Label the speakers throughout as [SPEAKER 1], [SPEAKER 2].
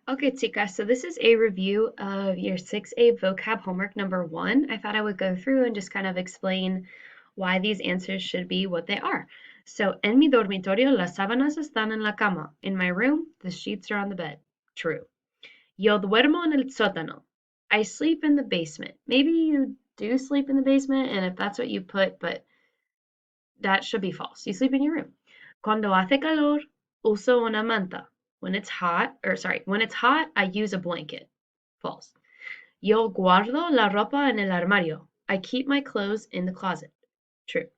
[SPEAKER 1] Okay, chicas, so this is a review of your 6A vocab homework number 1. I thought I would go through and just kind of explain why these answers should be what they are. So, en mi dormitorio, las sábanas están en la cama. In my room, the sheets are on the bed. True. Yo duermo en el sótano. I sleep in the basement. Maybe you do sleep in the basement, and if that's what you put, but that should be false. You sleep in your room. Cuando hace calor, uso una manta. When it's hot, I use a blanket. False. Yo guardo la ropa en el armario. I keep my clothes in the closet. True.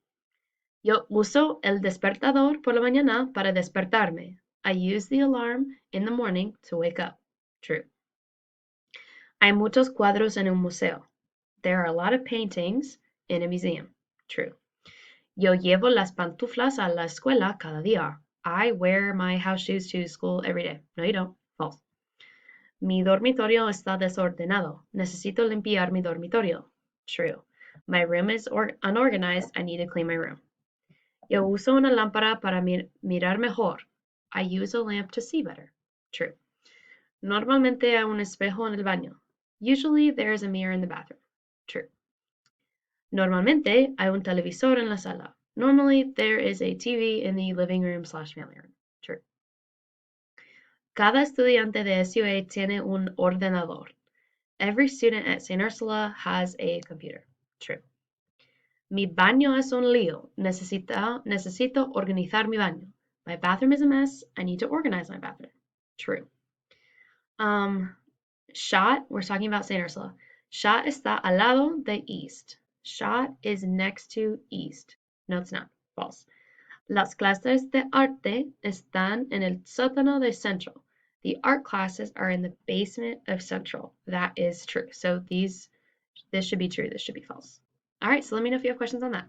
[SPEAKER 1] Yo uso el despertador por la mañana para despertarme. I use the alarm in the morning to wake up. True. Hay muchos cuadros en un museo. There are a lot of paintings in a museum. True. Yo llevo las pantuflas a la escuela cada día. I wear my house shoes to school every day. No, you don't. False. Mi dormitorio está desordenado. Necesito limpiar mi dormitorio. True. My room is unorganized. I need to clean my room. Yo uso una lámpara para mirar mejor. I use a lamp to see better. True. Normalmente hay un espejo en el baño. Usually there is a mirror in the bathroom. True. Normalmente hay un televisor en la sala. Normally there is a TV in the living room/family room. True. Cada estudiante de SUA tiene un ordenador. Every student at St. Ursula has a computer. True. Mi baño es un lío. Necesito organizar mi baño. My bathroom is a mess. I need to organize my bathroom. True. Shot, we're talking about St. Ursula. Shot está al lado de east. Shot is next to east. No, it's not. False. Las clases de arte están en el sótano de Central. The art classes are in the basement of Central. That is true. So this should be true. This should be false. All right, so let me know if you have questions on that.